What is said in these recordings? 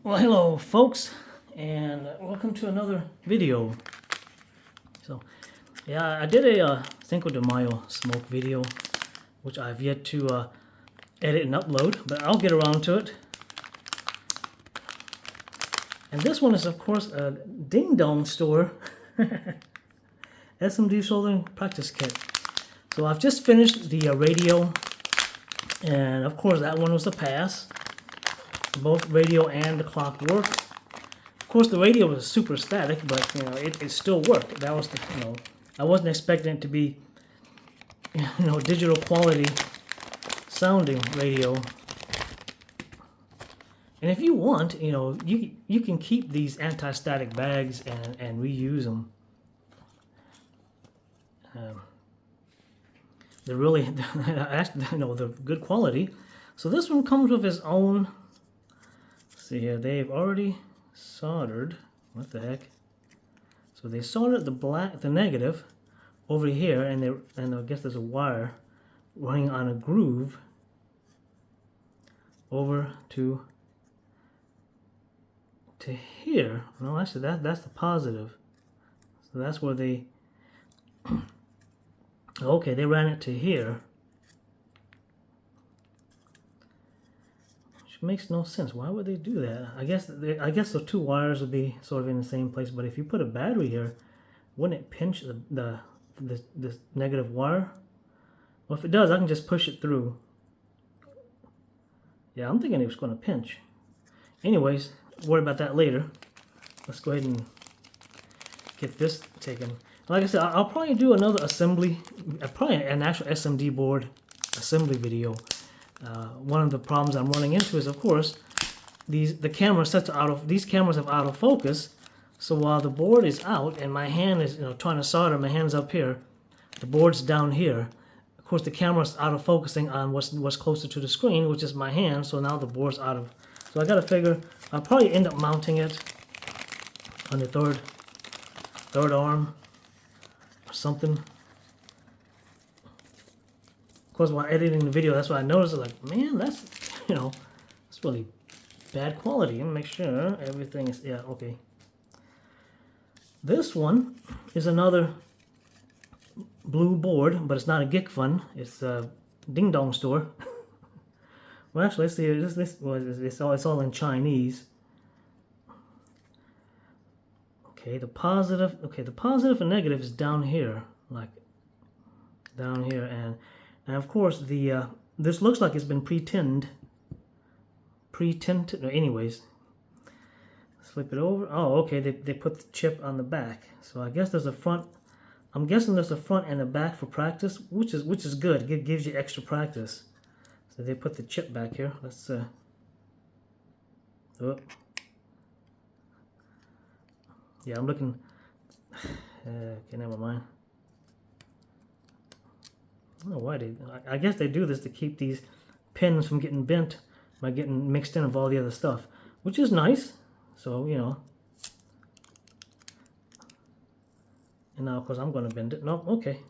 Well, hello folks, and welcome to another video. So, yeah, I did a Cinco de Mayo smoke video, which I've yet to edit and upload, but I'll get around to it. And this one is, of course, a Ding Dong Store SMD soldering practice kit. So I've just finished the radio, and of course that one was a pass. Both radio and the clock worked. Of course, the radio was super static, but it still worked. That was the I wasn't expecting it to be digital quality sounding radio. And if you want, you can keep these anti-static bags and reuse them. They're really they're good quality. So this one comes with its own. See here, they've already soldered. What the heck? So they soldered the negative over here, and I guess there's a wire running on a groove over to here. No, actually that's the positive. So that's where they. Okay, they ran it to here. Makes no sense. Why would they do that? I guess the two wires would be sort of in the same place. But if you put a battery here, wouldn't it pinch the negative wire? Well, if it does, I can just push it through. Yeah, I'm thinking it was going to pinch. Anyways, worry about that later. Let's go ahead and get this taken. Like I said, I'll probably do another assembly, probably an actual SMD board assembly video. One of the problems I'm running into is, of course, these cameras have out of focus. So while the board is out and my hand is trying to solder, my hand's up here, the board's down here. Of course, the camera's out of focusing on what's closer to the screen, which is my hand. So now the board's out of. So I got to figure. I'll probably end up mounting it on the third arm or something. Of course, while editing the video, that's what I noticed. Like, man, that's that's really bad quality. And make sure everything is okay. This one is another blue board, but it's not a Geek Fun. It's a Ding Dong Store. Well, actually, let's see. It's all in Chinese. Okay, the positive. Okay, the positive and negative is down here, like down here, and of course the this looks like it's been pre-tinned. No, anyways, let's flip it over. Oh, okay. They put the chip on the back, so I guess there's a front. I'm guessing there's a front and a back for practice, which is good. It gives you extra practice. So they put the chip back here. Let's oh. Yeah, I'm looking. Okay, never mind. I don't know why I guess they do this to keep these pins from getting bent by getting mixed in with all the other stuff, which is nice. So and now of course I'm going to bend it. No, okay.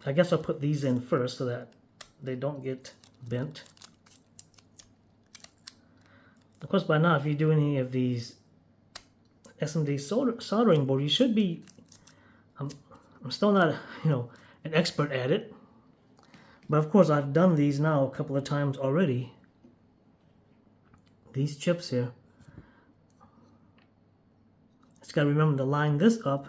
I guess I'll put these in first so that they don't get bent. Of course, by now, if you do any of these SMD soldering board, you should be. I'm still not, an expert at it. But of course, I've done these now a couple of times already. These chips here. Just gotta remember to line this up.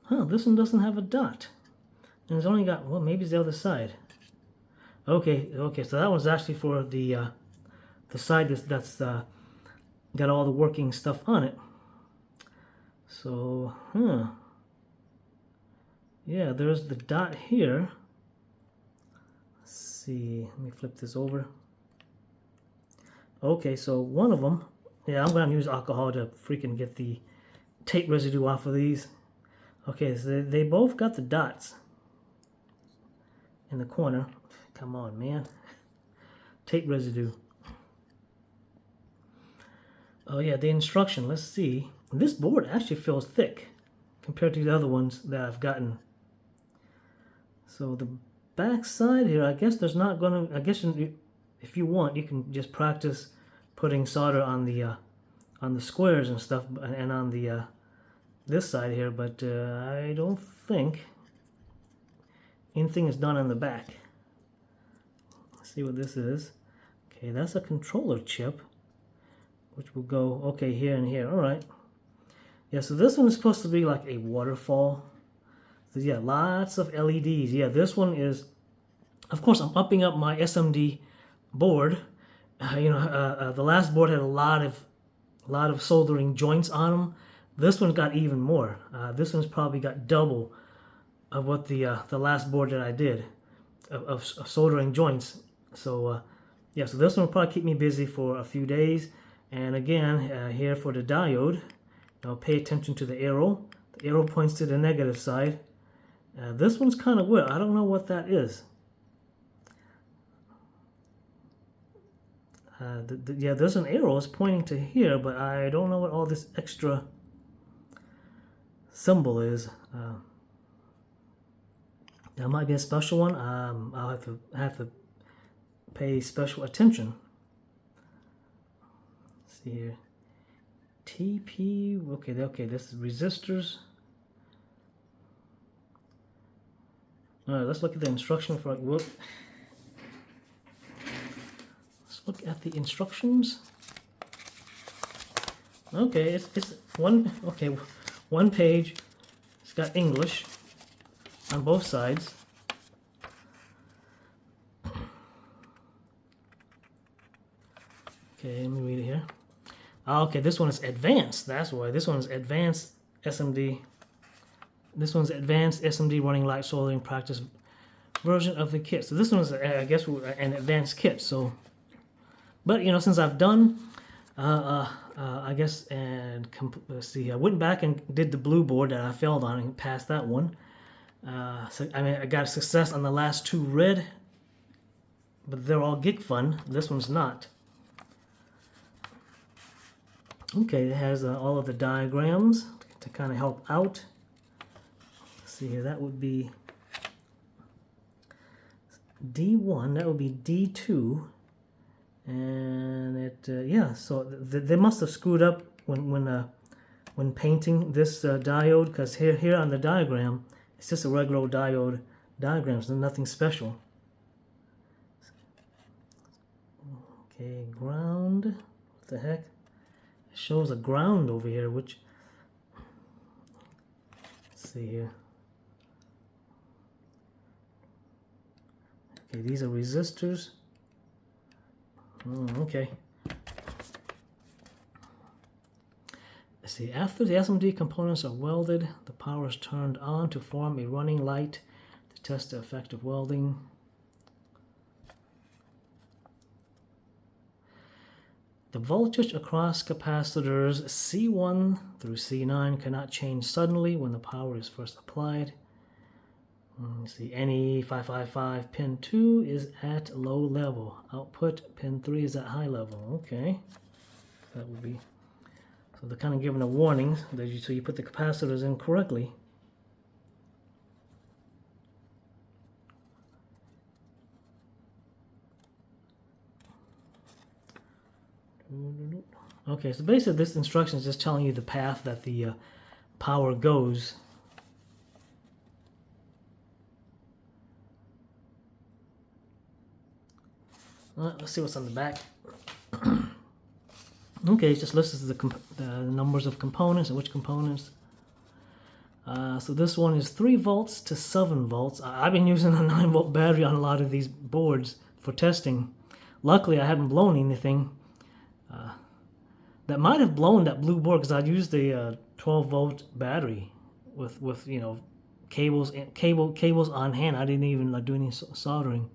Huh, this one doesn't have a dot. And it's only got, well, maybe it's the other side. Okay, so that one's actually for the side that's got all the working stuff on it. So, yeah, there's the dot here. Let's see, let me flip this over. Okay, so one of them, yeah, I'm going to use alcohol to freaking get the tape residue off of these. Okay, so they both got the dots in the corner. Come on, man. Tape residue. Oh yeah, the instruction, let's see. This board actually feels thick compared to the other ones that I've gotten. So back side here, I guess there's not gonna, I guess if you want, you can just practice putting solder on the squares and stuff, and on the this side here, but I don't think anything is done on the back. Let's see what this is. Okay, that's a controller chip, which will go, okay, here and here. All right. Yeah, so this one is supposed to be like a waterfall. So yeah, lots of LEDs. Yeah, this one is, of course, I'm upping up my SMD board. The last board had a lot of soldering joints on them. This one's got even more. This one's probably got double of what the last board that I did of soldering joints. So yeah, so this one will probably keep me busy for a few days. And again, here for the diode, pay attention to the arrow. The arrow points to the negative side. This one's kind of weird. I don't know what that is. Yeah, there's an arrow it's pointing to here, but I don't know what all this extra symbol is. That might be a special one. I'll have to pay special attention. Let's see here. TP. Okay. This is resistors. All right, let's look at the instruction for. Let's look at the instructions. Okay, it's one. Okay, one page. It's got English on both sides. Okay, let me read it here. Okay, this one is advanced. That's why this one is advanced SMD. This one's advanced SMD running light soldering practice version of the kit. So this one is, I guess, an advanced kit. So, but since I've done, I guess, and let's see, I went back and did the blue board that I failed on and passed that one. So I got a success on the last two red, but they're all gig fun. This one's not. Okay, it has all of the diagrams to kind of help out. Let's see here, that would be D1, that would be D2, and it yeah. So they must have screwed up when painting this diode, because here on the diagram it's just a regular diode diagram, so nothing special. Okay, ground. What the heck? It shows a ground over here, which, let's see here. Okay, these are resistors. Okay. Let's see, after the SMD components are welded, the power is turned on to form a running light to test the effect of welding. The voltage across capacitors C1 through C9 cannot change suddenly when the power is first applied. Let's see, NE555 pin 2 is at low level. Output pin 3 is at high level. Okay, that would be, so they're kind of giving a warning that so you put the capacitors in correctly. Okay, so basically this instruction is just telling you the path that the power goes. Let's see what's on the back. Okay, it just lists the numbers of components and which components. So this one is 3 volts to 7 volts. I've been using a 9-volt battery on a lot of these boards for testing. Luckily, I haven't blown anything. That might have blown that blue board because I used a 12-volt battery with cables on hand. I didn't even do any soldering.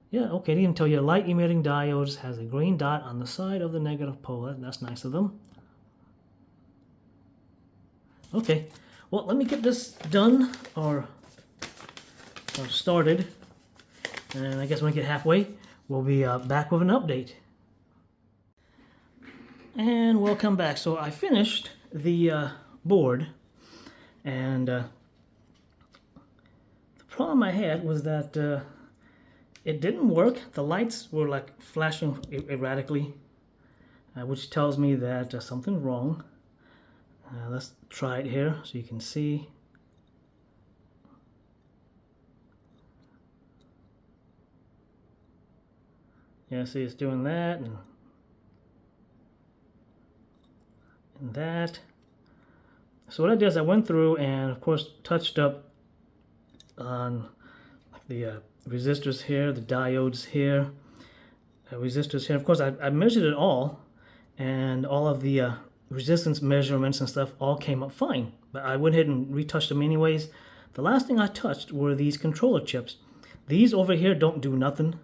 Yeah, okay, they even tell you light emitting diodes has a green dot on the side of the negative pole. That's nice of them. Okay, well, let me get this done or started. And I guess when I get halfway, we'll be back with an update. And welcome back. So I finished the board, and the problem I had was that it didn't work. The lights were like flashing erratically, which tells me that something's wrong. Let's try it here so you can see. Yeah, see it's doing that and that. So what I did is I went through and of course touched up on the resistors here, the diodes here, resistors here. Of course I measured it all, and all of the resistance measurements and stuff all came up fine, but I went ahead and retouched them anyways. The last thing I touched were these controller chips. These over here don't do nothing.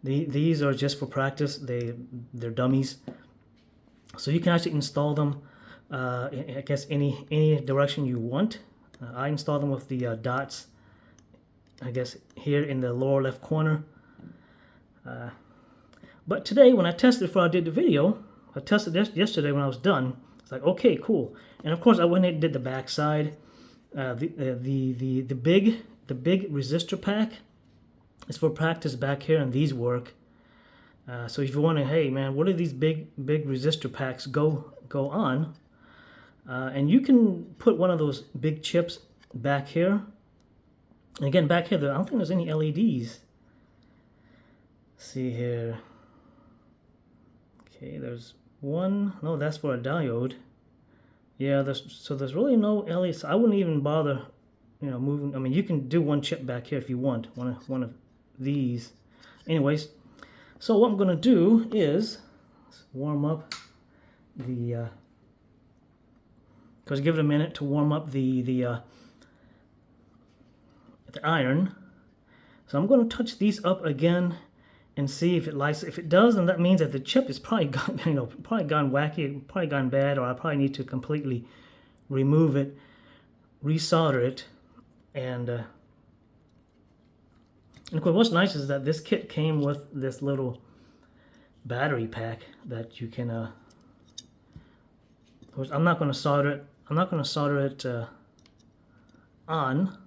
These are just for practice. They're dummies, so you can actually install them I guess any direction you want. I installed them with the dots, I guess here in the lower left corner. But today when I tested before I did the video, I tested this yesterday when I was done. It's like, okay, cool. And of course I went and did the back side. The big resistor pack is for practice back here, and these work. So if you're wondering, hey man, what do these big resistor packs go on? And you can put one of those big chips back here. And again, back here, I don't think there's any LEDs. Let's see here. Okay, there's one. No, that's for a diode. Yeah, there's really no LEDs. So I wouldn't even bother, moving. I mean, you can do one chip back here if you want, one of these. Anyways, so what I'm gonna do is warm up the. Because give it a minute to warm up the iron. So I'm going to touch these up again and see if it lights. If it does, then that means that the chip is probably gone, probably gone wacky, probably gone bad, or I probably need to completely remove it, resolder it, and of course, what's nice is that this kit came with this little battery pack that you can. Of course, I'm not going to solder it. I'm not going to solder it on.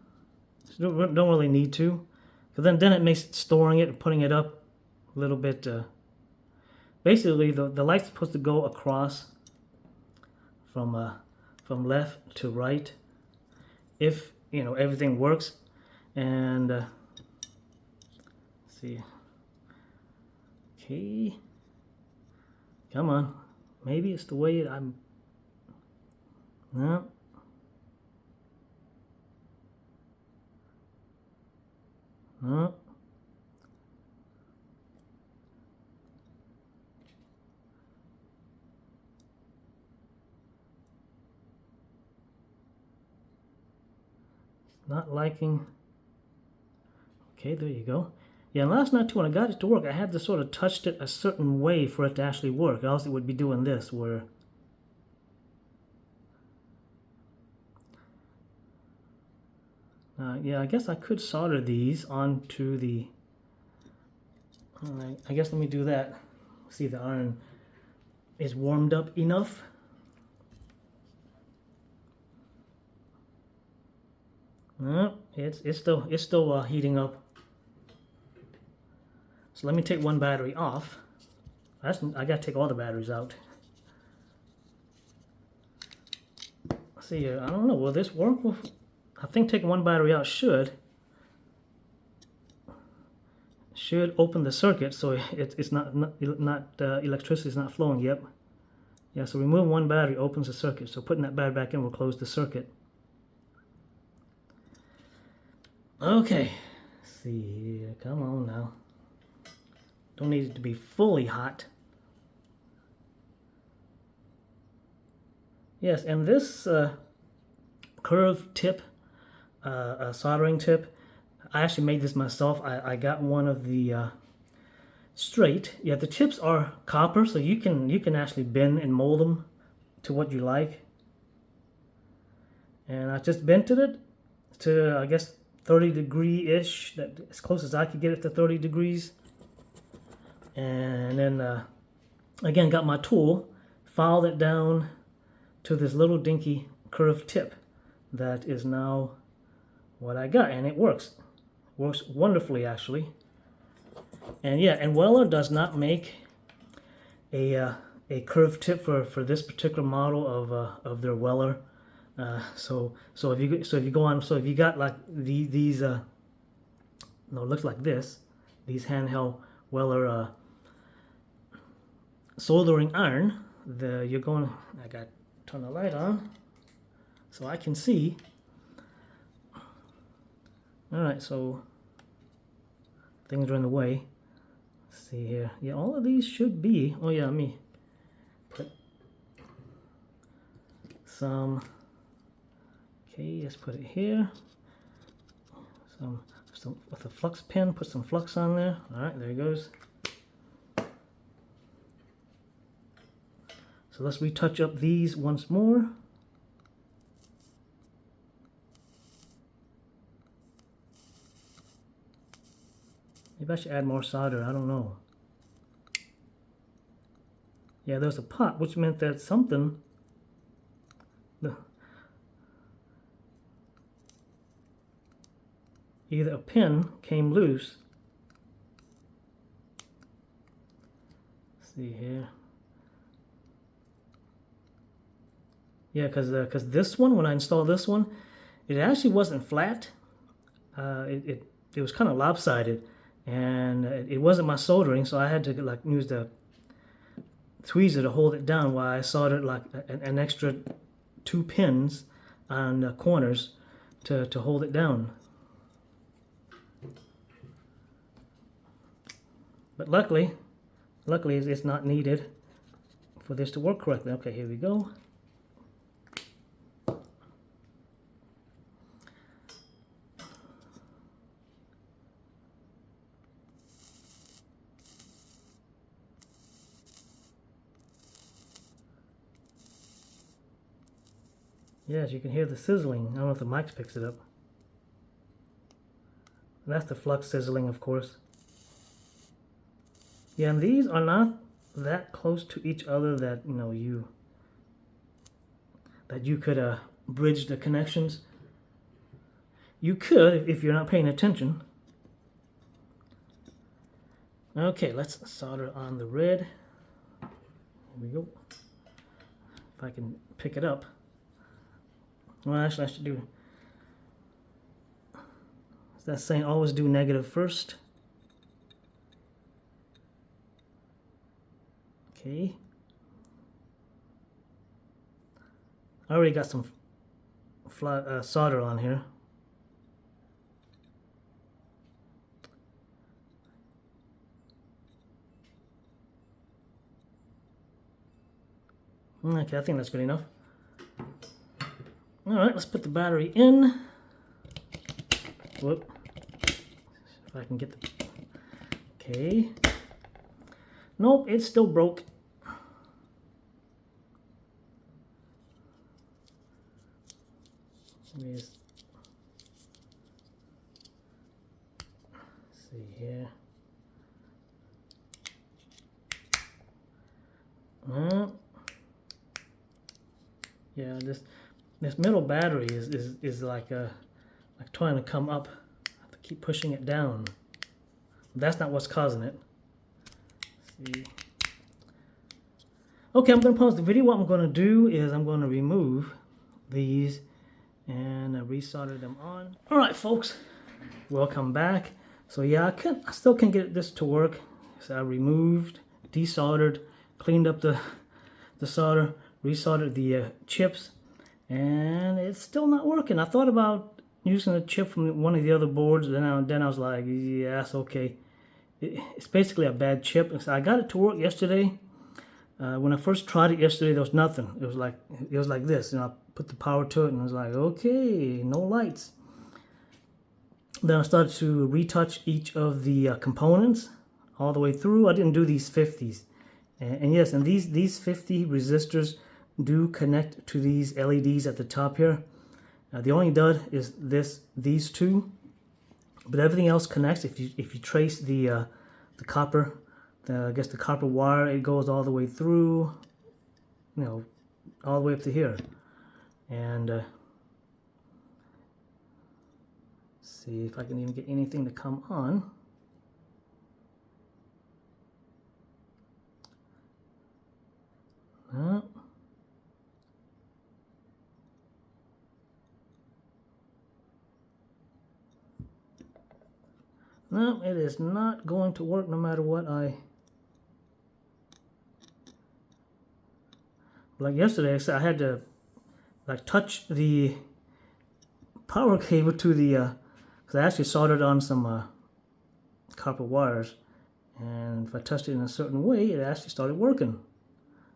So don't really need to, because then it makes storing it and putting it up a little bit. Basically, the light's supposed to go across from left to right, if everything works. And let's see. Okay, come on. Maybe it's the way I'm. No. No. Not liking. Okay, there you go. Yeah, and last night too, when I got it to work, I had to sort of touch it a certain way for it to actually work. Else it would be doing this, where yeah, I guess I could solder these onto the. I guess let me do that. See if the iron is warmed up enough. No, it's still heating up. So let me take one battery off. I gotta take all the batteries out. Let's see here. I don't know. Will this work? I think taking one battery out should open the circuit, so it's not electricity is not flowing. Yep. Yeah. So remove one battery opens the circuit. So putting that battery back in will close the circuit. Okay. Let's see here. Come on now. Don't need it to be fully hot. Yes, and this curved tip. A soldering tip. I actually made this myself. I got one of the straight. Yeah, the tips are copper, so you can actually bend and mold them to what you like. And I just bent it to, I guess, 30 degree-ish, as close as I could get it to 30 degrees. And then again, got my tool, filed it down to this little dinky curved tip that is now what I got, and it works. Works wonderfully, actually. And yeah, and Weller does not make a curved tip for this particular model of their Weller. So if you go on, so if you got like these no, it looks like this, these handheld Weller soldering iron, you're going. I got to turn the light on so I can see. All right, so things are in the way. Let's see here. Yeah, all of these should be. Oh yeah, let me put some. Okay, let's put it here. Some with a flux pen. Put some flux on there. All right, there it goes. So let's retouch up these once more. Maybe I should add more solder, I don't know. Yeah, there's a pop, which meant that something, either a pin came loose. Let's see here. Yeah, because this one, when I installed this one, it actually wasn't flat. It was kind of lopsided, and it wasn't my soldering, so I had to like use the tweezer to hold it down while I soldered like an extra 2 pins on the corners to hold it down. But luckily it's not needed for this to work correctly. Okay, here we go. Yes, you can hear the sizzling. I don't know if the mic picks it up. And that's the flux sizzling, of course. Yeah, and these are not that close to each other that you could bridge the connections. You could if you're not paying attention. Okay, let's solder on the red. Here we go. If I can pick it up. Well, actually, I should do. Is that saying always do negative first? Okay. I already got some solder on here. Okay, I think that's good enough. All right, let's put the battery in. Whoop. If I can get the... Okay. Nope, it's still broke. Let's see here. Yeah, this middle battery is like trying to come up. I have to keep pushing it down. That's not what's causing it. Let's see. Okay, I'm going to pause the video. What I'm going to do is I'm going to remove these and resolder them on. All right, folks, welcome back. So yeah, I still can't get this to work. So I removed, desoldered, cleaned up the solder, resoldered the chips, and it's still not working. I thought about using a chip from one of the other boards, then I was like, yeah, that's okay. It's basically a bad chip. So I got it to work yesterday. When I first tried it yesterday, there was nothing. It was like this. I put the power to it, and I was like, okay, no lights. Then I started to retouch each of the components all the way through. I didn't do these 50s. And yes, and these 50 resistors do connect to these LEDs at the top here. The only dud is these two, but everything else connects. If you trace the copper, I guess the copper wire, it goes all the way through. all the way up to here. And see if I can even get anything to come on. No. No, it is not going to work no matter what like yesterday, I had to like touch the power cable to the because I actually soldered on some copper wires, and if I touched it in a certain way, it actually started working.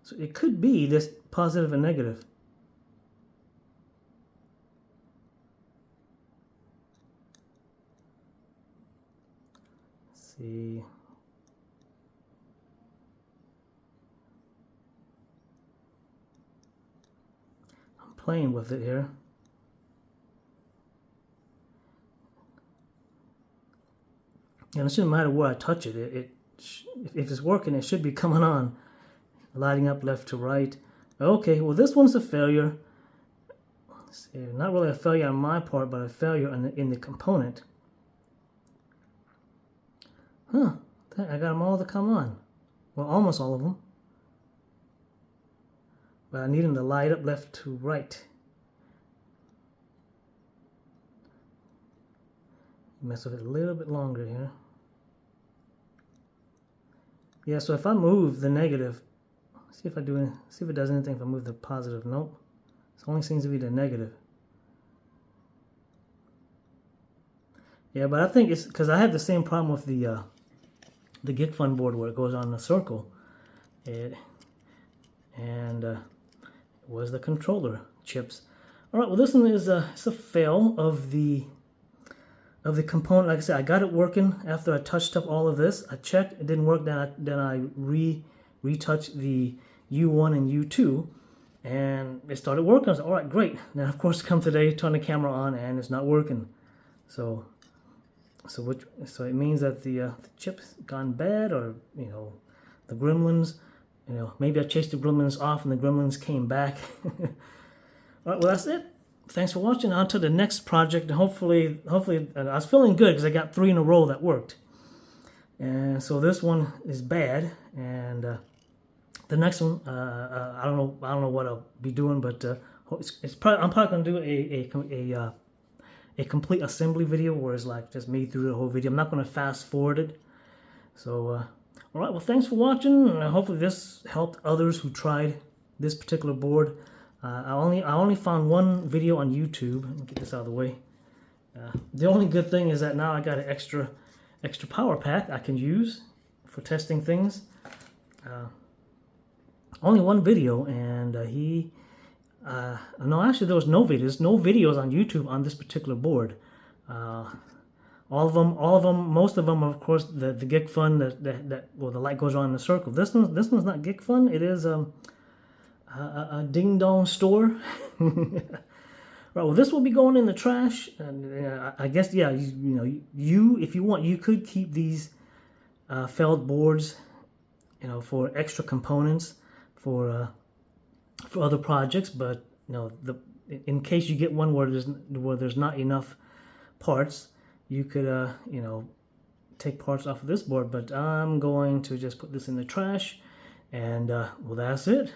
So it could be this positive and negative. Let's see. I'm playing with it here. And it shouldn't matter where I touch it. If it's working, it should be coming on, lighting up left to right. Okay, well this one's a failure. Let's see, not really a failure on my part, but a failure in the component. Huh, I got them all to come on. Well, almost all of them. But I need them to light up left to right. Mess with it a little bit longer here. Yeah, so if I move the negative, see if it does anything if I move the positive. Nope. It only seems to be the negative. Yeah, but I think it's because I have the same problem with the GIGFUN board where it goes on the circle. It was the controller chips. All right, well this one is it's a fail of the component. Like I said, I got it working after I touched up all of this. I checked, it didn't work. Then I retouched the U1 and U2, and it started working. I was like, all right, great. Then of course come today, turn the camera on, and it's not working. So it means that the chip's gone bad, or the gremlins. Maybe I chased the gremlins off and the gremlins came back. All right, well that's it. Thanks for watching. On to the next project, and hopefully I was feeling good because I got 3 in a row that worked. And so this one is bad, and the next one I don't know what I'll be doing, but I'm probably gonna do a complete assembly video where it's like just me through the whole video. I'm not gonna fast forward it. So all right, well thanks for watching, and hopefully this helped others who tried this particular board. I only found one video on YouTube. Let me get this out of the way. The only good thing is that now I got an extra power pack I can use for testing things. Only one video, and no, actually there was no videos. No videos on YouTube on this particular board. All of them, most of them are, of course, the GIGFUN that well, the light goes around in the circle. This one's not GIGFUN. It is a ding dong store. Right, well this will be going in the trash, and I guess, yeah, you if you want, you could keep these failed boards, for extra components for other projects, but in case you get one where there's not enough parts, you could take parts off of this board. But I'm going to just put this in the trash. And well, that's it.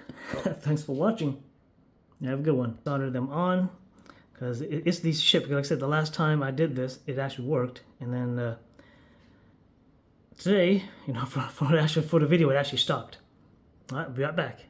Thanks for watching. Have a good one. Solder them on because it's these ships. Like I said, the last time I did this, it actually worked. And then today, for the video, it actually stopped. All right, be right back.